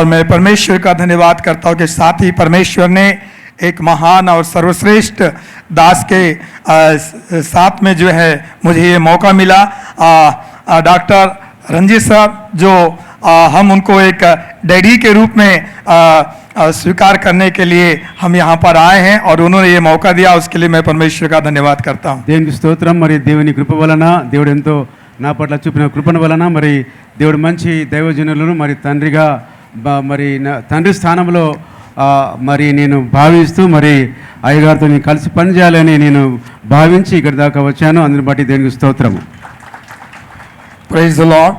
और मैं परमेश्वर का धन्यवाद करता हूँ कि साथ ही परमेश्वर ने एक महान और सर्वश्रेष्ठ दास के साथ में जो है मुझे ये मौका मिला। डॉक्टर रंजीत साहब जो हम उनको एक डैडी के रूप में स्वीकार करने के लिए हम यहाँ पर आए हैं और उन्होंने ये मौका दिया, उसके लिए मैं परमेश्वर का धन्यवाद करता हूँ। దేవునికి స్తోత్రం। మరి దేవుని కృప వలన దేవుడు ఎంతో నా పట్ల చూపిన కృపణ వలన మరి దేవుడు మంచి దైవజనులను మరి తండ్రిగా మరి తండ్రి స్థానంలో మరి నేను భావిస్తూ మరి అయ్యగారితో నేను కలిసి పనిచేయాలని నేను భావించి ఇక్కడ దాకా వచ్చాను। అందుని బట్టి దేవునికి స్తోత్రము। Praise the Lord.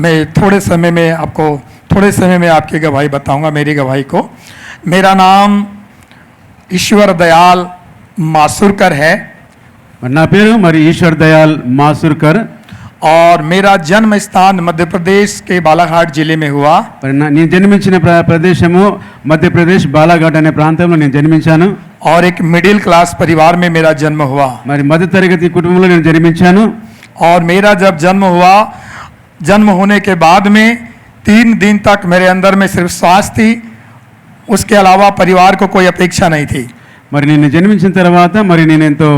मैं थोड़े समय में आपकी गवाही बताऊंगा, मेरी गवाही को। मेरा नाम ईश्वर दयाल मासुरकर है। నా పేరు మరి ఈశ్వర్ దయాల్ మాసుర్కర్ और मेरा जन्म स्थान मध्य प्रदेश के बालाघाट जिले में हुआ। నేను జన్మించిన ప్రదేశము మధ్యప్రదేశ్ బాలాఘాట్ అనే ప్రాంతంలో నేను జన్మించాను। और एक मिडिल क्लास परिवार में मेरा जन्म हुआ। మరి మధ్య తరగతి కుటుంబంలో నేను జన్మించాను। और मेरा जब जन्म हुआ, जन्म होने के बाद में 3 दिन तक मेरे अंदर में सिर्फ श्वास थी, उसके अलावा परिवार को कोई अपेक्षा नहीं थी। మరి నేను జన్మించిన తర్వాత మరి నేను ఎంతో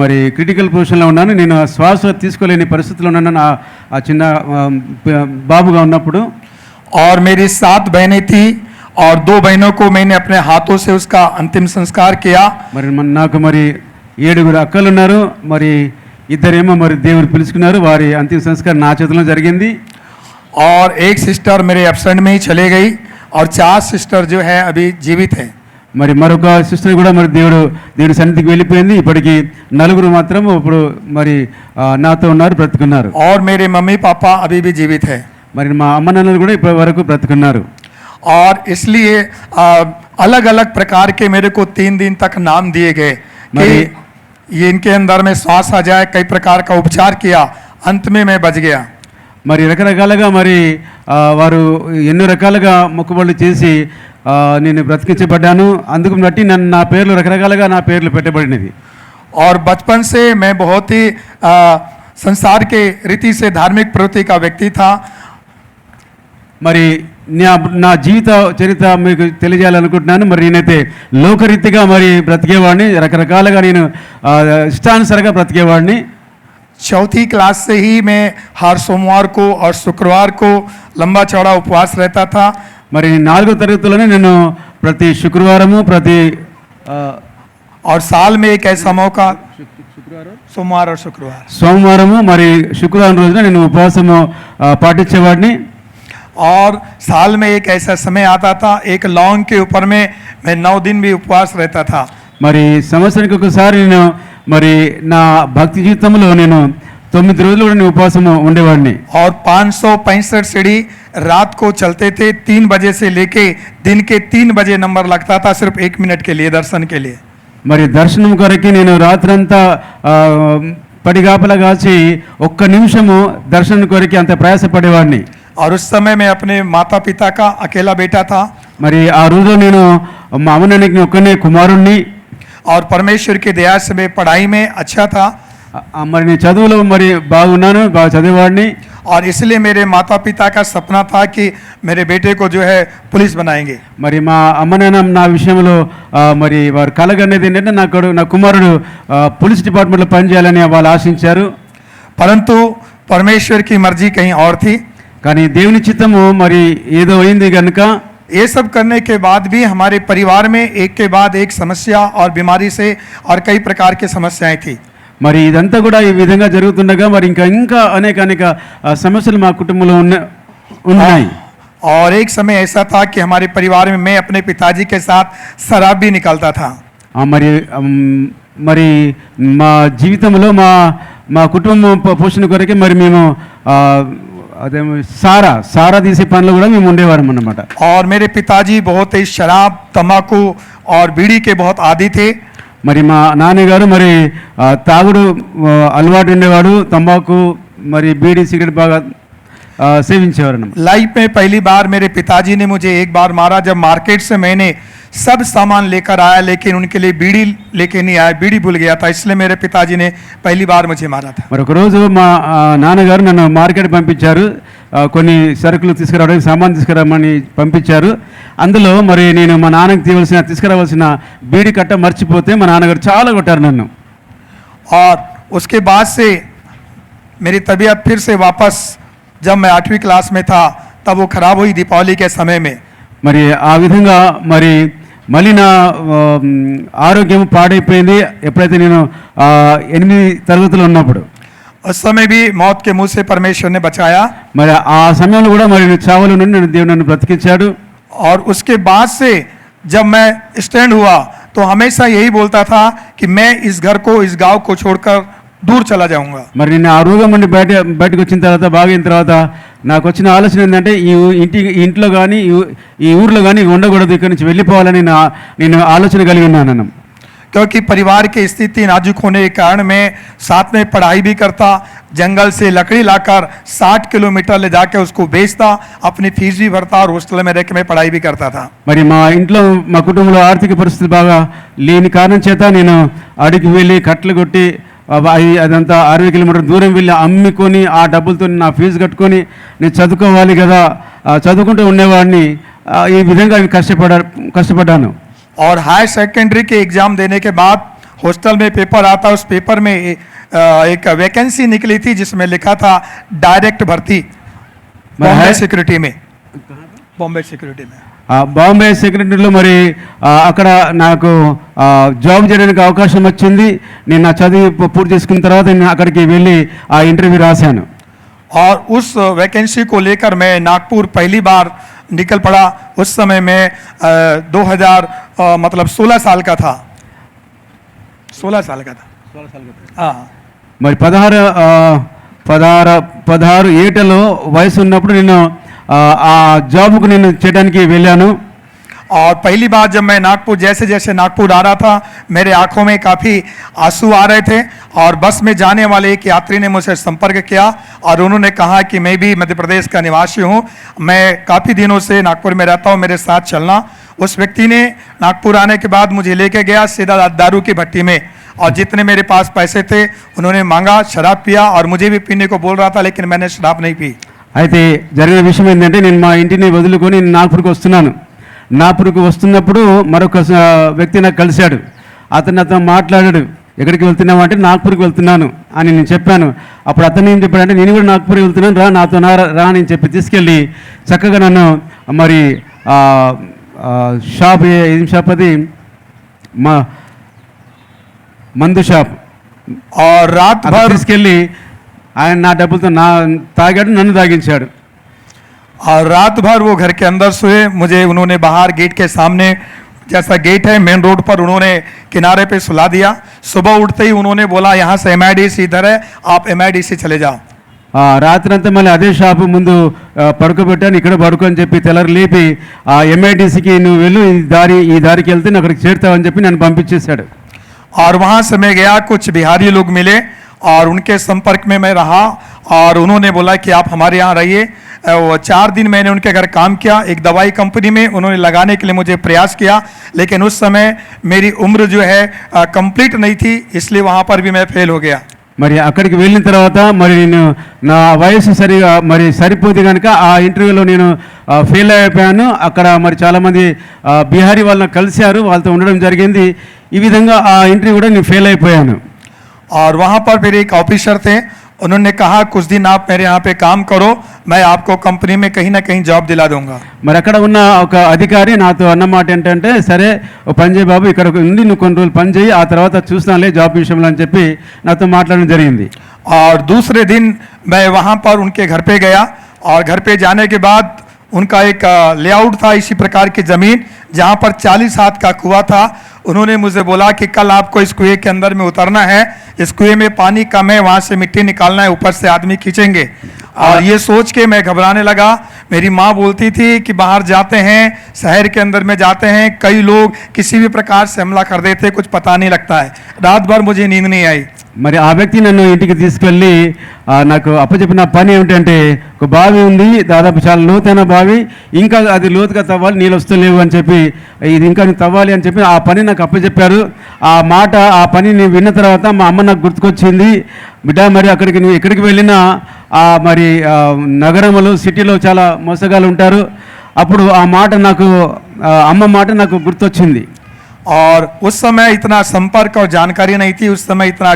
మరి క్రిటికల్ పొజిషన్లో ఉన్నాను। నేను శ్వాస తీసుకోలేని పరిస్థితిలో ఉన్నాను ఆ చిన్న బాబుగా ఉన్నప్పుడు। और मेरी 7 बहनें थी और 2 बहनों को मैंने अपने हाथों से उसका अंतिम संस्कार किया। మరి నాకు మరి 7 అక్కలు ఉన్నారు। మరి ఇద్దరేమో మరి దేవుడు పిలుచుకున్నారు, వారి అంతిమ సంస్కారం నా చేతిలో జరిగింది। और एक सिस्टर मेरे एब्सेंट में ही चले गई और 4 सिस्टर जो है अभी जीवित है। మరి మరొక సిస్టర్ కూడా మరి దేవుడి సన్నిధికి వెళ్ళిపోయింది। ఇప్పటికి 4 మాత్రం ఇప్పుడు మరి నాతో ఉన్నారు, బ్రతుకున్నారు। और मेरे मम्मी पापा अभी भी जीवित है। మరి మా అమ్మ నాన్నలు కూడా ఇప్పటి వరకు బ్రతుకున్నారు। और इसलिए अलग अलग प्रकार के मेरे को 3 दिन तक नाम दिए गए कि ये इनके अंदर में श्वास आ जाए। कई प्रकार का उपचार किया, अंत में मैं बच गया। మరి రకరకాలుగా మరి వారు ఎన్నో రకాలుగా మొక్కుబడులు చేసి నేను బ్రతికించబడ్డాను। అందుకు బట్టి నా పేర్లు రకరకాలుగా నా పేర్లు పెట్టబడినవి। और बचपन से मैं बहुत ही संसार के रीति से धार्मिक प्रवृत्ति का व्यक्ति था। మరి నా జీవిత చరిత్ర మీకు తెలియజేయాలనుకుంటున్నాను। మరి నేనైతే లోకరీతిగా మరి బ్రతికేవాడిని, రకరకాలుగా నేను ఇష్టానుసారంగా బ్రతికేవాడిని। 4th क्लास से ही मैं हर सोमवार को और शुक्रवार को लंबा चौड़ा उपवास रहता था। మరి 4వ తరగతిలోనే నేను ప్రతి శుక్రవారము और साल में एक ऐसा मौका, सोमवार और शुक्रवार, సోమవారము మరి శుక్రవారం రోజున నేను ఉపవాసము పాటించేవాడిని। और साल में एक ऐसा समय आता था, एक लॉन्ग के ऊपर में मैं 9 दिन भी उपवास रहता था। మరి సంవత్సరానికి ఒకసారి నేను మరి నా భక్తి జీవితంలో నేను 9 రోజులు కూడా నేను ఉపవాసము ఉండేవాడిని। और 565 सीढ़ी रात को चलते थे, 3 बजे से लेके दिन के 3 बजे नंबर लगता था, सिर्फ 1 मिनट के लिए, दर्शन के लिए। మరి దర్శనం కొరకు నేను రాత్రంతా పడిగాపలా కాచి 1 నిమిషము దర్శనం కొరకు అంత ప్రయాసపడేవాడిని। और उस समय मैं अपने माता पिता का अकेला बेटा था। మరి ఆ రోజు నేను మా అమ్మ నాన్నకి ఒక్కనే కుమారుణ్ణి। और परमेश्वर की दया से मैं पढ़ाई में अच्छा था। మరి నేను చదువులో మరి బాగున్నాను, బాగా చదివేవాడిని। और इसलिए मेरे माता पिता का सपना था कि मेरे बेटे को जो है पुलिस बनाएंगे। మరి మా అమ్మ నాన్న నా విషయంలో మరి వారు కలగనేది ఏంటంటే నా కుమారుడు పోలీస్ డిపార్ట్మెంట్లో పనిచేయాలని వాళ్ళు ఆశించారు। परंतु परमेश्वर की मर्जी कहीं और थी। కానీ దేవుని చిత్తము మరి ఏదో అయింది కనుక ये सब करने के बाद भी हमारे परिवार में एक के बाद एक समस्या और बीमारी से और कई प्रकार की समस्याएं थी। మరి ఇదంతా కూడా ఈ విధంగా జరుగుతుండగా మరి ఇంకా అనేక సమస్యలు మా కుటుంబంలో ఉన్నాయి। और एक समय ऐसा था कि हमारे परिवार में मैं अपने पिताजी के साथ शराब भी निकालता था। మరి మా జీవితంలో మా కుటుంబం పోషణ కొరకే మరి మేము అదేమో సారా తీసే పనులు కూడా మేము ఉండేవారం అన్నమాట। और मेरे पिताजी बहुत ही शराब, तंबाकू और बीड़ी के बहुत आदी थे। మరి మా నాన్నగారు మరి తాగుడు అలవాటు ఉండేవాడు, తంబాకు మరి బీడీ సిగరెట్ బాగా सेविंచేవారు। लाइफ में पहली बार मेरे पिताजी ने मुझे एक बार मारा जब मार्केट से मैंने सब सामान लेकर आया, लेकिन उनके लिए बीड़ी लेके नहीं आया, बीड़ी भूल गया था, इसलिए मेरे पिताजी ने पहली बार मुझे मारा था। మరి ఒక రోజు మా నాన్నగారు నన్ను మార్కెట్ పంపించారు. కొన్ని సరుకులు తీసుకురావడానికి సామాన్ తీసుకురామని పంపించారు. అందులో మరి నేను మా నాన్నకి తీసుకురావాల్సిన బీడి కట్ట మర్చిపోతే మా నాన్నగారు చాలా కొట్టారు నన్ను. और उसके बाद से मेरी तबीयत फिर से वापस, जब मैं 8वीं क्लास में था तब वो खराब हुई दीपावली के समय में। మరి ఆ విధంగా మరి మళ్ళీ నా ఆరోగ్యం పాడైపోయింది ఎప్పుడైతే నేను 8వ తరగతిలో ఉన్నప్పుడు. उस समय भी मौत के मुंह से परमेश्वर ने बचाया, మరి ఆ సమయంలో కూడా మరి చావుల నుండి దేవుడు నన్ను బ్రతికించాడు. और उसके बाद से जब मैं स्टैंड हुआ तो हमेशा यही बोलता था कि मैं इस घर को, इस गांव को छोड़कर दूर चला जाऊंगा। మరి నేను ఆ రోగం నుండి బయటకు వచ్చిన తర్వాత, బాగైన తర్వాత నాకు వచ్చిన ఆలోచన ఏంటంటే ఇంట్లో కానీ ఈ ఊర్లో కానీ ఉండకూడదు, ఇక్కడి నుంచి వెళ్ళిపోవాలని నేను ఆలోచన కలిగి ఉన్నాను. क्योंकि परिवार की स्थिति नाजुक होने के कारण मैं साथ में पढ़ाई भी करता, जंगल से लकड़ी लाकर 60 किलोमीटर ले जाके उसको बेचता, अपनी फीस भी भरता और हॉस्टल में रह के मैं पढ़ाई भी करता था। మరి మా ఇంట్లో మా కుటుంబంలో ఆర్థిక పరిస్థితి బాగా లేని కారణం చేత నేను అడిగి వెళ్ళి కట్టలు కొట్టి అదంతా 60 కిలోమీటర్ దూరం వెళ్ళి అమ్ముకొని ఆ డబ్బులతో నా ఫీజు కట్టుకొని నేను చదువుకోవాలి కదా, చదువుకుంటూ ఉండేవాడిని. ఈ విధంగా కష్టపడ్డాను. और हायर सेकेंडरी के एग्जाम देने के बाद हॉस्टल में पेपर आता, उस पेपर में एक वैकेंसी निकली थी जिसमें लिखा था डायरेक्ट भर्ती बॉम्बे सिक्योरिटी में, बॉम्बे सिक्योरिटी में। బాంబే సెక్రటరీలో మరి అక్కడ నాకు జాబ్ చేయడానికి అవకాశం వచ్చింది. నేను నా చదువు పూర్తి చేసుకున్న తర్వాత నేను అక్కడికి వెళ్ళి ఆ ఇంటర్వ్యూ రాశాను. और उस वैकेंसी को लेकर मैं नागपुर पहली बार निकल पड़ा। उस समय में 2000 मतलब 16 साल का था, 16 साल का था। हाँ, మరి 16 ఏటలో వయసు ఉన్నప్పుడు నేను ఆ జాబ్కు నేను చేయడానికి వెళ్ళాను. और पहली बार जब मैं नागपुर, जैसे जैसे नागपुर आ रहा था मेरे आंखों में काफ़ी आंसू आ रहे थे, और बस में जाने वाले एक यात्री ने मुझसे संपर्क किया और उन्होंने कहा कि मैं भी मध्य प्रदेश का निवासी हूँ, मैं काफ़ी दिनों से नागपुर में रहता हूँ, मेरे साथ चलना। उस व्यक्ति ने नागपुर आने के बाद मुझे लेके गया सीधा दारू की भट्टी में, और जितने मेरे पास पैसे थे उन्होंने मांगा, शराब पिया और मुझे भी पीने को बोल रहा था, लेकिन मैंने शराब नहीं पी। అయితే జరిగిన విషయం ఏంటంటే నేను మా ఇంటిని వదులుకొని నాగ్పూర్కి వస్తున్నాను. నాగ్పూర్కి వస్తున్నప్పుడు మరొక వ్యక్తి నాకు కలిశాడు. అతను మాట్లాడాడు, ఎక్కడికి వెళ్తున్నావు అంటే నాగ్పూర్కి వెళ్తున్నాను అని నేను చెప్పాను. అప్పుడు అతను ఏం చెప్పాడంటే నేను కూడా నాగ్పూర్కి వెళ్తున్నాను, రా నాతో రా అని చెప్పి తీసుకెళ్ళి చక్కగా నన్ను మరి షాప్, ఏం షాప్ అది, మా మందు షాప్, और रात भर తీసుకెళ్ళి ఆయన నా డబ్బులతో తాగాడు, నన్ను తాగించాడు. और रात भर वो घर के अंदर सोए। मुझे उन्होंने बाहर गेट के सामने, जैसा गेट है मेन रोड पर, उन्होंने किनारे पे सुला दिया। सुबह उठते ही उन्होंने बोला यहाँ से MIDC इधर है, आप MIDC चले जाओ। రాత్రి అంతా మళ్ళీ అదే షాపు ముందు పడుకోబెట్టాను, ఇక్కడ పడుకో అని చెప్పి తెల్లరు లేపి MIDCకి నువ్వు వెళ్ళు, ఈ దారికి వెళ్తే నువ్వు అక్కడికి చేరుతావని చెప్పి నన్ను పంపించేశాడు. और वहाँ से मैं गया, कुछ बिहारी लोग मिले और उनके संपर्क में मैं रहा, और उन्होंने बोला कि आप हमारे यहाँ रहिए। 4 दिन मैंने उनके घर काम किया। एक दवाई कंपनी में उन्होंने लगाने के लिए मुझे प्रयास किया, लेकिन उस समय मेरी उम्र जो है कंप्लीट नहीं थी, इसलिए वहाँ पर भी मैं फेल हो गया। మరి అక్కడికి వెళ్ళిన తర్వాత మరి నేను నా వయసు మరి సరిపోతే కనుక ఆ ఇంటర్వ్యూలో నేను ఫెయిల్ అయిపోయాను. అక్కడ మరి చాలామంది బీహారీ వాళ్ళని కలిశారు, వాళ్ళతో ఉండడం జరిగింది. ఈ విధంగా ఆ ఇంటర్వ్యూ కూడా నేను ఫెయిల్ అయిపోయాను. और वहाँ पर मेरे एक ऑफिसर थे, उन्होंने कहा कुछ दिन आप मेरे यहाँ पे काम करो, मैं आपको कंपनी में कहीं ना कहीं जॉब दिला दूंगा। మరి అక్కడ ఉన్న ఒక అధికారి నాతో అన్నమాట ఏంటంటే, సరే ఓ పని చేయి బాబు, ఇక్కడ ఉండి నువ్వు కొన్ని రోజులు పని చేయి, ఆ తర్వాత చూస్తానులే జాబ్ విషయంలో అని చెప్పి నాతో మాట్లాడడం జరిగింది. और दूसरे दिन मैं वहाँ पर उनके घर पे गया, और घर पे जाने के बाद उनका एक लेआउट था इसी प्रकार की ज़मीन, जहाँ पर 40 हाथ का कुआं था। उन्होंने मुझे बोला कि कल आपको इस कुएं के अंदर में उतरना है, इस कुएं में पानी कम है, वहाँ से मिट्टी निकालना है, ऊपर से आदमी खींचेंगे। और ये सोच के मैं घबराने लगा। मेरी माँ बोलती थी कि बाहर जाते हैं, शहर के अंदर में जाते हैं, कई लोग किसी भी प्रकार से हमला कर देते, कुछ पता नहीं लगता है। रात भर मुझे नींद नहीं आई। మరి ఆ వ్యక్తి నన్ను ఇంటికి తీసుకెళ్ళి నాకు అప్పచెప్పిన పని ఏమిటంటే, ఒక బావి ఉంది, దాదాపు చాలా లోతైన బావి, ఇంకా అది లోతుగా తవ్వాలి, నీళ్ళు వస్తలేవు అని చెప్పి, ఇది ఇంకా తవ్వాలి అని చెప్పి ఆ పని నాకు అప్పచెప్పారు. ఆ పని నేను విన్న తర్వాత మా అమ్మ నాకు గుర్తుకొచ్చింది. బిడ్డ, మరి అక్కడికి నువ్వు ఎక్కడికి వెళ్ళినా మరి నగరంలో సిటీలో చాలా మోసగాళ్ళు ఉంటారు. అప్పుడు ఆ మాట నాకు అమ్మ మాట నాకు గుర్తొచ్చింది. और उस समय इतना संपर्क और जानकारी नहीं थी, उस समय इतना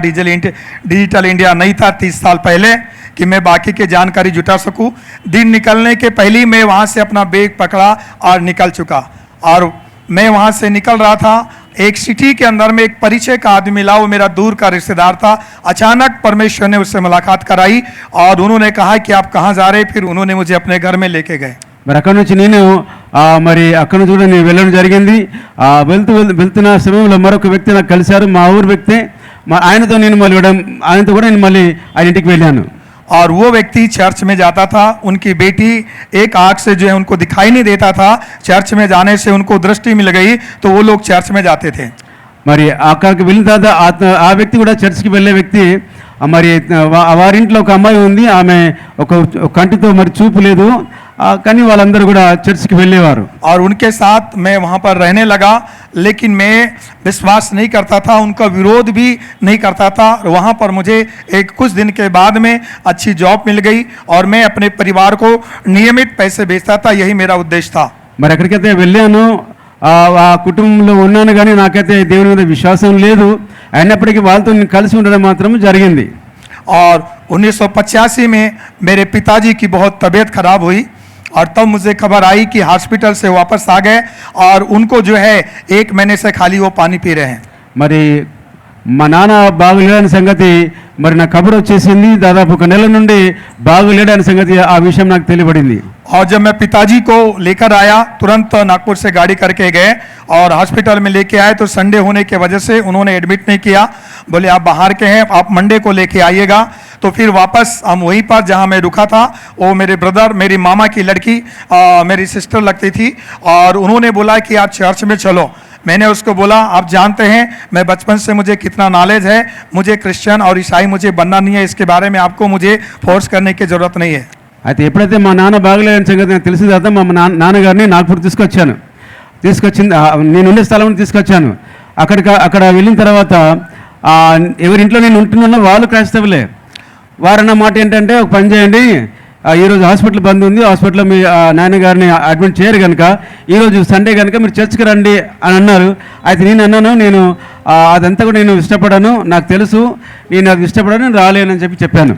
डिजिटल इंडिया नहीं था 30 साल पहले कि मैं बाकी के जानकारी जुटा सकूं। दिन निकलने के पहले ही मैं वहां से अपना बैग पकड़ा और निकल चुका। और मैं वहां से निकल रहा था, एक सिटी के अंदर में एक परिचय का आदमी मिला, वो मेरा दूर का रिश्तेदार था। अचानक परमेश्वर ने उससे मुलाकात कराई और उन्होंने कहा कि आप कहाँ जा रहे। फिर उन्होंने मुझे अपने घर में लेके गए। మరి అక్కడ నుంచి నేను మరి అక్కడ నుంచి కూడా నేను వెళ్ళడం జరిగింది. వెళ్తున్న సమయంలో మరొక వ్యక్తి నాకు కలిశారు, మా ఊరు వ్యక్తి. ఆయనతో నేను ఆయనతో కూడా నేను మళ్ళీ ఆయన ఇంటికి వెళ్ళాను. और वो व्यक्ति चर्च में जाता था, उनकी बेटी एक आँख से जो है उनको दिखाई नहीं देता था, चर्च में जाने से उनको दृष्टि मिल गई, तो वो लोग चर्च में जाते थे। మరి అక్కడికి వెళ్ళిన తర్వాత ఆ వ్యక్తి కూడా చర్చ్కి వెళ్ళే వ్యక్తి. మరి వారింట్లో ఒక అమ్మాయి ఉంది, ఆమె ఒక కంటితో మరి చూపు లేదు, కానీ వాళ్ళందరూ కూడా చర్చ్కి వెళ్ళేవారు. और उनके साथ मैं वहाँ पर रहने लगा, लेकिन मैं विश्वास नहीं करता था, उनका विरोध भी नहीं करता था। वहाँ पर मुझे कुछ दिन के बाद में अच्छी जॉब मिल गई और मैं अपने परिवार को नियमित पैसे भेजता था, यही मेरा उद्देश्य था। మరి ఎక్కడికైతే వెళ్ళాను, ఆ కుటుంబంలో ఉన్నాను, కానీ నాకైతే దేవుని మీద విశ్వాసం లేదు. అయినప్పటికీ వాళ్ళతో నేను కలిసి ఉండడం మాత్రం జరిగింది. और 1985 में मेरे पिताजी की बहुत तबीयत खराब हुई और तब मुझे खबर आई कि हॉस्पिटल से वापस आ गए और उनको जो है 1 महीने से खाली वो पानी पी रहे हैं। మరి మా నాన్న బాగులేడని సంగతి మరి నా కబురు వచ్చేసింది. దాదాపు 1 నెల నుండి బాగులేడని సంగతి ఆ విషయం నాకు తెలియబడింది. और जब मैं पिताजी को लेकर आया, तुरंत नागपुर से गाड़ी करके गए और हॉस्पिटल में लेके आए, तो संडे होने की वजह से उन्होंने एडमिट नहीं किया। बोले आप बाहर के हैं, आप मंडे को लेके आइएगा। तो फिर वापस हम वहीं पर जहां मैं रुका था, वो मेरे ब्रदर, मेरी मामा की लड़की, मेरी सिस्टर लगती थी, और उन्होंने बोला कि आप चर्च में चलो। मैंने उसको बोला आप जानते हैं मैं बचपन से मुझे कितना नॉलेज है, मुझे क्रिश्चियन और ईसाई मुझे बनना नहीं है, इसके बारे में आपको मुझे फोर्स करने की ज़रूरत नहीं है। అయితే ఎప్పుడైతే మా నాన్న బాగలేని సంగతి నాకు తెలిసిన తర్వాత మా నాన్నగారిని నాగపూర్ తీసుకొచ్చాను. నేను ఉండే స్థలం తీసుకొచ్చాను. అక్కడ వెళ్ళిన తర్వాత ఎవరింట్లో నేను ఉంటున్నానో వాళ్ళు క్రైస్తవులే. వారన్న మాట ఏంటంటే, ఒక పని చేయండి, ఈరోజు హాస్పిటల్ బంద్ ఉంది, హాస్పిటల్లో మీ నాన్నగారిని అడ్మిట్ చేయరు కనుక ఈరోజు సండే కనుక మీరు చర్చ్కి రండి అని అన్నారు. అయితే నేను అన్నాను, నేను అదంతా కూడా నేను ఇష్టపడను, నాకు తెలుసు, నేను అది ఇష్టపడను, రాలేనని చెప్పాను.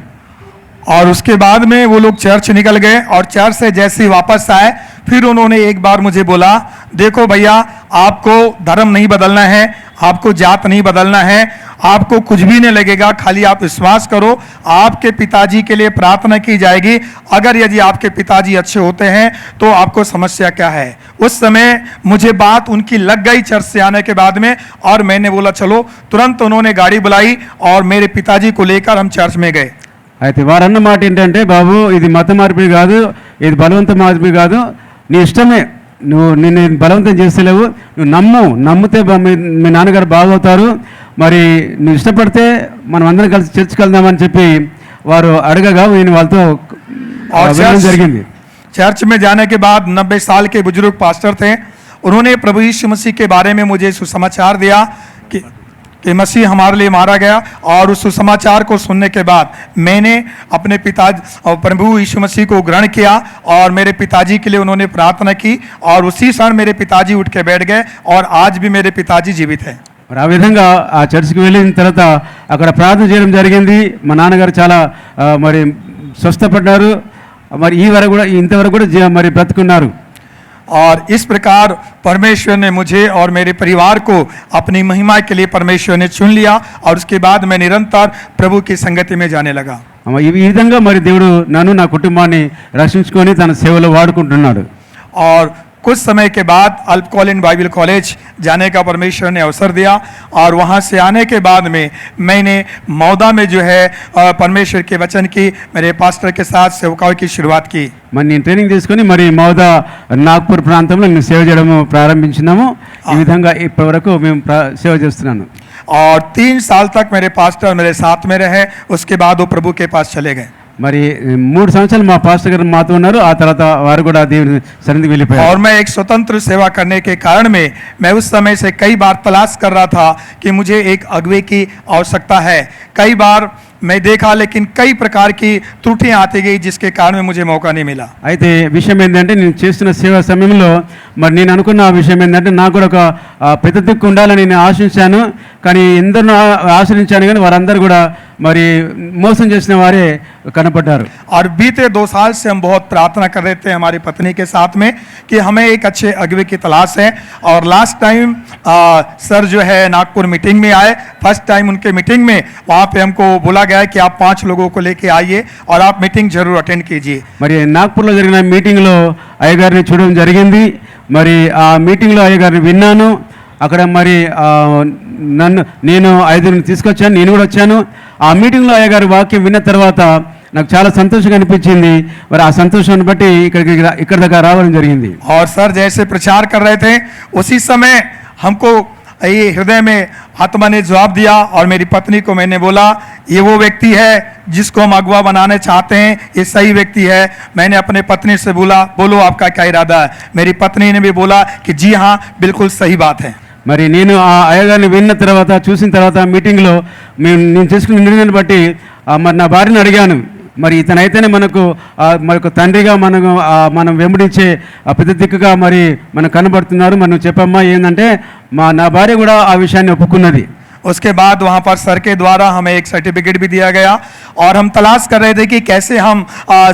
और उसके बाद में वो लोग चर्च निकल गए और चर्च से जैसे ही वापस आए, फिर उन्होंने एक बार मुझे बोला, देखो भैया आपको धर्म नहीं बदलना है, आपको जात नहीं बदलना है, आपको कुछ भी नहीं लगेगा, खाली आप विश्वास करो, आपके पिताजी के लिए प्रार्थना की जाएगी, अगर यदि आपके पिताजी अच्छे होते हैं तो आपको समस्या क्या है। उस समय मुझे बात उनकी लग गई चर्च से आने के बाद में, और मैंने बोला चलो। तुरंत उन्होंने गाड़ी बुलाई और मेरे पिताजी को लेकर हम चर्च में गए। అయితే వారన్న మాట ఏంటంటే, బాబు ఇది మత మార్పిడి కాదు, ఇది బలవంత మార్పిడి కాదు, నీ ఇష్టమే, నిన్ను బలవంతం చేస్తలేవు, నువ్వు నమ్మితే మీ నాన్నగారు బాగవుతారు, మరి నువ్వు ఇష్టపడితే మనం అందరం కలిసి చర్చ్కి వెళ్దామని చెప్పి వారు అడగగా నేను వాళ్ళతో వెళ్ళడం జరిగింది. चर्च में जाने के बाद 90 साल के बुजुर्ग पास्टर थे, उन्होंने प्रभु यीशु मसीह के बारे में मुझे सुसमाचार दिया कि मसीह हमारे लिए मारा गया। और उस सुसमाचार को सुनने के बाद मैंने अपने पिताजी और प्रभु यीशु मसीह को ग्रहण किया और मेरे पिताजी के लिए उन्होंने प्रार्थना की, और उसी क्षण मेरे पिताजी उठ के बैठ गए और आज भी मेरे पिताजी जीवित हैं। మరి ఆ విధంగా ఆ చర్చ్కి వెళ్ళిన తర్వాత అక్కడ ప్రార్థన చేయడం జరిగింది. మా నాన్నగారు చాలా మరి స్వస్థపడ్డారు, మరి ఇంతవరకు కూడా మరి బ్రతుకున్నారు. और इस प्रकार परमेश्वर ने मुझे और मेरे परिवार को अपनी महिमा के लिए परमेश्वर ने चुन लिया, और उसके बाद मैं निरंतर प्रभु की संगति में जाने लगा। ఈ విధంగా మరి దేవుడు నన్ను నా కుటుంబాన్ని రక్షించుకొని తన సేవలో వాడుకుంటున్నాడు. और कुछ समय के बाद अल्पकालीन बाइबल कॉलेज जाने का परमेश्वर ने अवसर दिया, और वहाँ से आने के बाद में मैंने मौदा में जो है परमेश्वर के वचन की मेरे पास्टर के साथ सेवकाओं की शुरुआत की। మరి నేను ట్రైనింగ్ తీసుకొని మరి మౌదా నాగ్పూర్ ప్రాంతంలో నేను సేవ చేయడం ప్రారంభించినాము. ఈ విధంగా ఇప్పటి వరకు మేము సేవ చేస్తున్నాను. और 3 साल तक मेरे पास्टर मेरे साथ में रहे, उसके बाद वो प्रभु के पास चले गए। మరి 3 సంవత్సరాలు మా పాస్టర్ గారు మాతో ఉన్నారు. ఆ తర్వాత వారు కూడా దేవుని సన్నిధికి వెళ్ళిపోయారు. और मैं एक स्वतंत्र सेवा करने के कारण में मैं उस समय से कई बार तलाश कर रहा था कि मुझे एक अगुवे की आवश्यकता है। कई बार मैं देखा, लेकिन कई प्रकार की त्रुटियां आती गई जिसके कारण में मुझे मौका नहीं मिला। అయితే విషయం ఏంటంటే నేను చేస్తున్న సేవా సమయంలో మరి నేను అనుకున్న విషయం ఏంటంటే నాకు కూడా ఒక పెద్ద దిక్కు ఉండాలని నేను ఆశించాను. కానీ ఎందరినో ఆశ్రయించాను, కానీ వారందరూ కూడా మరి మోసం చేసిన వారే కనపడ్డారు. और बीते 2 साल से हम बहुत प्रार्थना कर रहे थे हमारी पत्नी के साथ में कि हमें एक अच्छे अगुवे की तलाश है। और लास्ट टाइम सर जो है नागपुर मीटिंग में आए, फर्स्ट टाइम उनके मीटिंग में वहाँ पे हमको बोला गया है कि आप 5 लोगों को लेके आइए और आप मीटिंग जरूर अटेंड कीजिए। మరి నాగ్పూర్లో జరిగిన మీటింగ్లో అయ్యగారిని చూడడం జరిగింది. మరి ఆ మీటింగ్లో అయ్యగారిని విన్నాను. అక్కడ మరి నేను 5 తీసుకొచ్చాను, నేను కూడా వచ్చాను. ఆ మీటింగ్లో అయ్యగారి వాక్యం విన్న తర్వాత నాకు చాలా సంతోషంగా అనిపించింది. మరి ఆ సంతోషాన్ని బట్టి ఇక్కడ దాకా రావడం జరిగింది. और सर जैसे प्रचार कर रहे थे उसी समय हमको ये हृदय में आत्मा ने जवाब दिया और मेरी पत्नी को मैंने बोला ये वो व्यक्ति है जिसको हम अगुवा बनाने चाहते हैं, ये सही व्यक्ति है। मैंने अपने पत्नी से बोला, बोलो आपका क्या इरादा है। मेरी पत्नी ने भी बोला कि जी हाँ बिल्कुल सही बात है। మరి నేను ఆ అయ్యగారిని విన్న తర్వాత చూసిన తర్వాత మీటింగ్లో నేను చేసుకున్న నిర్ణయాన్ని బట్టి మరి నా భార్యను అడిగాను, మరి ఇతనైతేనే మనకు మనకు తండ్రిగా మనం వెంబడించే పెద్ద దిక్కుగా మరి మనకు కనబడుతున్నారు. మనం చెప్పమ్మా ఏంటంటే నా భార్య కూడా ఆ విషయాన్ని ఒప్పుకున్నది. उसके बाद वहाँ पर सर के द्वारा हमें एक सर्टिफिकेट भी दिया गया और हम तलाश कर रहे थे कि कैसे हम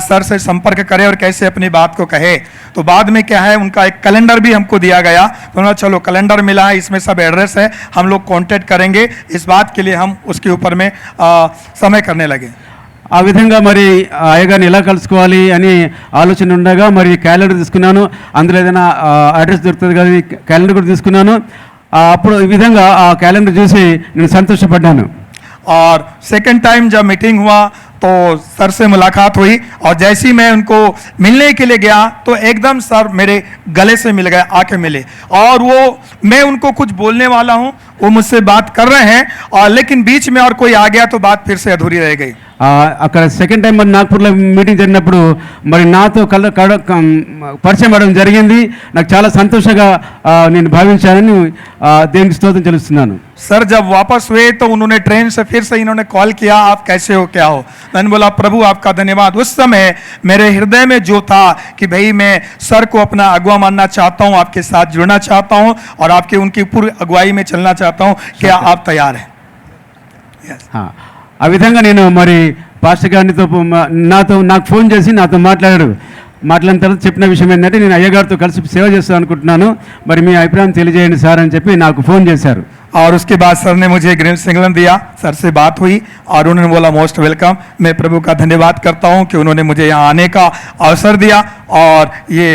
सर से संपर्क करें और कैसे अपनी बात को कहे। तो बाद में क्या है, उनका एक कैलेंडर भी हमको दिया गया। तो उन्होंने चलो कैलेंडर मिला है, इसमें सब एड्रेस है, हम लोग कांटेक्ट करेंगे। इस बात के लिए हम उसके ऊपर में समय करने लगे। ఆ విధంగా మరి అయ్యగారిని ఎలా కలుసుకోవాలి అని ఆలోచన ఉండగా మరి క్యాలెండర్ తీసుకున్నాను. అందులో ఏదైనా అడ్రస్ దొరుకుతుంది కదా, క్యాలెండర్ కూడా తీసుకున్నాను. అప్పుడు ఈ విధంగా ఆ క్యాలెండర్ చూసి నేను సంతోషపడ్డాను. और सेकंड टाइम जब मीटिंग हुआ तो सर से मुलाकात हुई और जैसे ही मैं उनको मिलने के लिए गया तो एकदम सर मेरे गले से मिल गए, आके मिले। और वो मैं उनको कुछ बोलने वाला हूँ, वो मुझसे बात कर रहे हैं और लेकिन बीच में और कोई आ गया तो बात फिर से अधूरी रह गई। అక్కడ సెకండ్ టైం మరి నాగ్పూర్లో మీటింగ్ జరిగినప్పుడు మరి నాతో పరిచయం అవ్వడం జరిగింది. నాకు చాలా సంతోషంగా నేను భావించానని దేవునికి స్తోత్రం చెల్లిస్తున్నాను. सर जब वापस हुए तो उन्होंने ट्रेन से फिर से इन्होंने कॉल किया, आप कैसे हो, क्या हो। मैंने बोला प्रभु आपका धन्यवाद। उस समय मेरे हृदय में जो था कि भाई मैं सर को अपना अगुवा मानना चाहता हूँ, आपके साथ जुड़ना चाहता हूँ और आपके उनकी पूरी अगुवाई में चलना चाहता हूँ, क्या आप तैयार हैं? ఆ విధంగా నేను మరి పాస్టర్ గారితో నాకు ఫోన్ చేసి నాతో మాట్లాడిన తర్వాత చెప్పిన విషయం ఏంటంటే నేను అయ్యగారితో కలిసి సేవ చేస్తాను అనుకుంటున్నాను, మరి మీ అభిప్రాయం తెలియజేయండి సార్ అని చెప్పి నాకు ఫోన్ చేశారు. और उसके बाद सर ने मुझे ग्रीन सिग्नल दिया, सर से बात हुई और उन्होंने बोला मोस्ट वेलकम। मैं प्रभु का धन्यवाद करता हूँ कि उन्होंने मुझे यहाँ आने का अवसर दिया और ये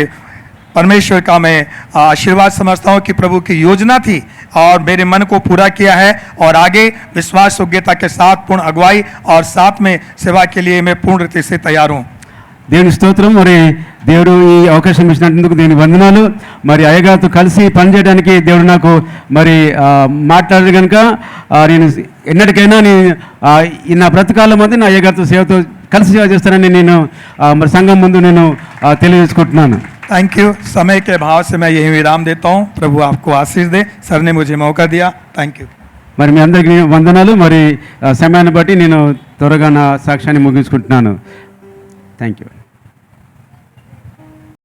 परमेश्वर का मैं आशीर्वाद समझता हूँ कि प्रभु की योजना थी और मेरे मन को पूरा किया है और आगे विश्वास योग्यता के साथ पूर्ण अगुवाई और साथ में सेवा के लिए मैं पूर्ण रीति से तैयार हूँ। దేవుని స్తోత్రం. మరి దేవుడు ఈ అవకాశం ఇచ్చినందుకు దేని వందనాలు. మరి అయ్యగారితో కలిసి పనిచేయడానికి దేవుడు నాకు మరి మాట్లాడదు కనుక నేను ఎన్నటికైనా నా బ్రతకాలం మధ్య నా అయ్యగారితో సేవతో కలిసి సేవ చేస్తానని నేను మరి సంఘం ముందు నేను తెలియజేసుకుంటున్నాను. Thank you. समय के भाव से मैं यही विराम देता हूँ। प्रभु आपको आशीष दे। सर ने मुझे मौका दिया, थैंक यू। మరి మీ అందరికీ వందనాలు. మరి సమయాన్ని బట్టి నేను త్వరగా నా సాక్ష్యాన్ని ముగించుకుంటున్నాను. Thank you.